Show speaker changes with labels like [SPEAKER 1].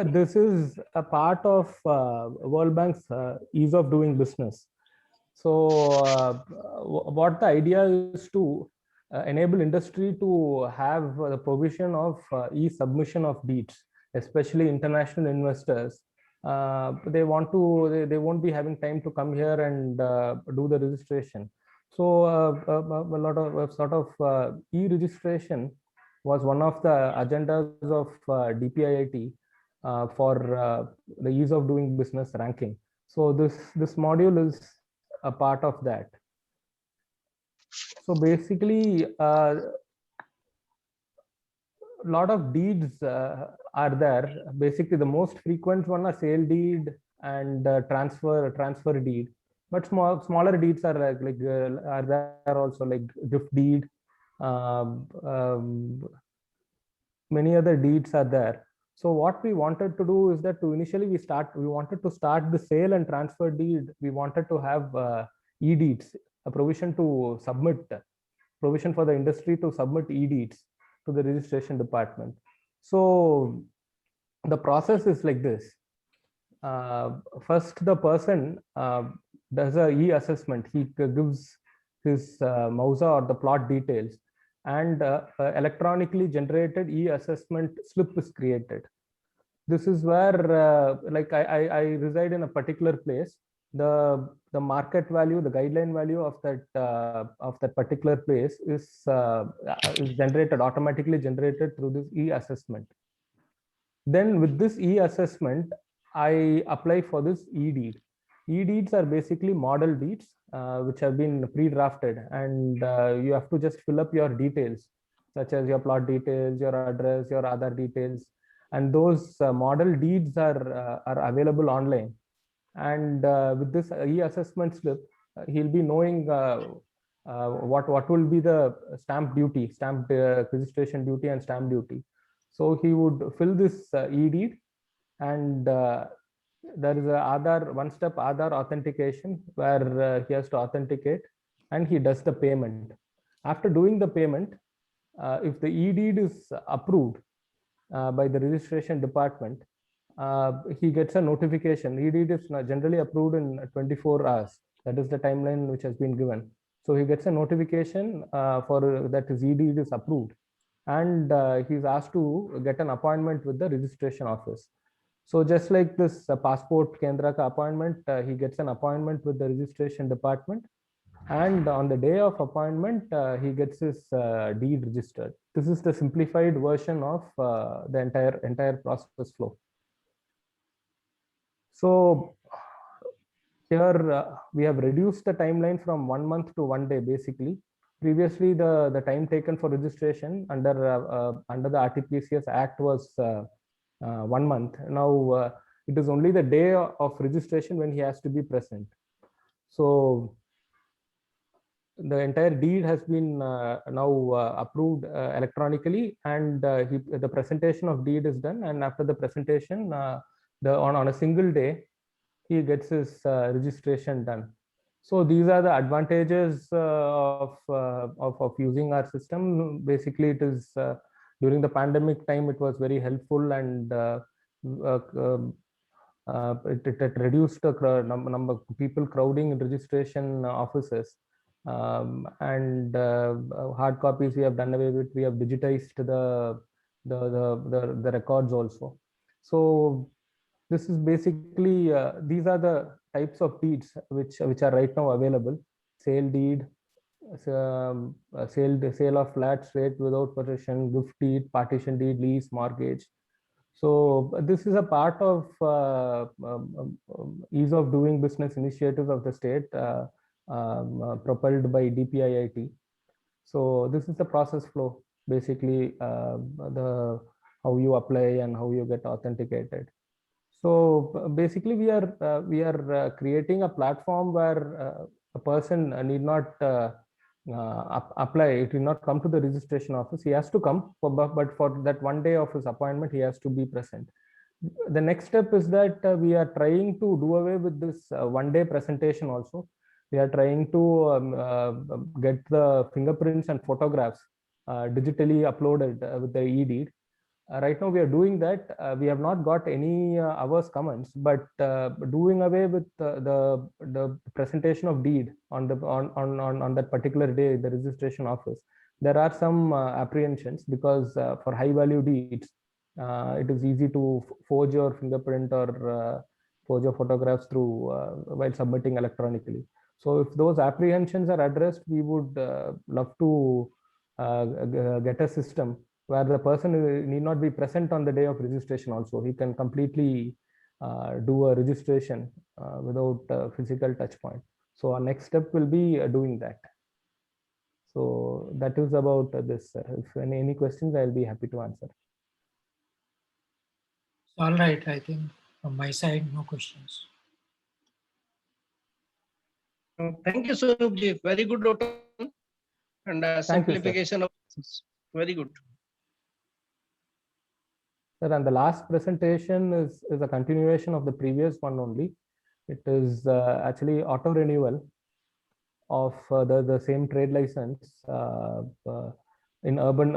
[SPEAKER 1] This is a part of World Bank's ease of doing business. So what the idea is to enable industry to have the provision of e-submission of deeds, especially international investors. They want to, they won't be having time to come here and do the registration. So a lot of sort of e-registration was one of the agendas of DPIIT for the ease of doing business ranking. So this module is a part of that. So basically, a lot of deeds are there. Basically, the most frequent one are sale deed and transfer deed. But smaller deeds are are there also, like gift deed. Many other deeds are there. So what we wanted to do is that to initially we wanted to start the sale and transfer deed. We wanted to have e-deeds, a provision to submit, provision for the industry to submit e-deeds to the registration department. So the process is like this. First, the person does a e-assessment. He gives his MOUSA or the plot details, and electronically generated e-assessment slip is created. This is where, like I reside in a particular place. The market value, the guideline value of that particular place is generated, automatically generated through this e-assessment. Then with this e-assessment, I apply for this e-deed. E-deeds are basically model deeds which have been pre-drafted, and you have to just fill up your details, such as your plot details, your address, your other details, and those model deeds are available online. And with this e-assessment slip, he'll be knowing what will be the stamp duty, stamp registration duty, and stamp duty. So he would fill this e-deed, and there is a Aadhaar, one-step Aadhaar authentication where he has to authenticate, and he does the payment. After doing the payment, if the e-deed is approved by the registration department, he gets a notification. E-deed is generally approved in 24 hours. That is the timeline which has been given. So he gets a notification for that his e-deed is approved, and he's asked to get an appointment with the registration office. So just like this passport Kendra ka appointment, he gets an appointment with the registration department, and on the day of appointment, he gets his deed registered. This is the simplified version of the entire process flow. So here we have reduced the timeline from 1 month to 1 day. Basically, previously the time taken for registration under the RTPCS Act was 1 month. Now it is only the day of registration when he has to be present. So the entire deed has been now approved electronically, and the presentation of deed is done. And after the presentation, on a single day, he gets his registration done. So these are the advantages of using our system. Basically, it is during the pandemic time, it was very helpful, and it reduced the number of people crowding in registration offices. And hard copies we have done away with. We have digitized the records also. So this is basically these are the types of deeds which are right now available: sale deed, sale of flats, rate without possession, gift deed, partition deed, lease, mortgage. So this is a part of ease of doing business initiatives of the state, propelled by DPIIT. So this is the process flow, basically the how you apply and how you get authenticated. So basically, we are creating a platform where a person need not apply. It will not come to the registration office. He has to come, but for that 1 day of his appointment, he has to be present. The next step is that we are trying to do away with this 1 day presentation also. We are trying to get the fingerprints and photographs digitally uploaded with the e-deed. Right now we are doing that. We have not got any hours comments, but doing away with the presentation of deed on the on that particular day in the registration office, there are some apprehensions, because for high value deeds, it is easy to forge your fingerprint or forge your photographs through while submitting electronically. So if those apprehensions are addressed, we would love to get a system where the person need not be present on the day of registration also. He can completely do a registration without a physical touch point. So our next step will be doing that. So that is about this, sir. If any questions, I'll be happy to answer.
[SPEAKER 2] All right, I think from my side, no questions.
[SPEAKER 3] Thank you, Swarupji. Very good notation and
[SPEAKER 1] Thank you, sir.
[SPEAKER 3] simplification of very good.
[SPEAKER 1] Sir, and the last presentation is a continuation of the previous one only. It is actually auto renewal of the same trade license in urban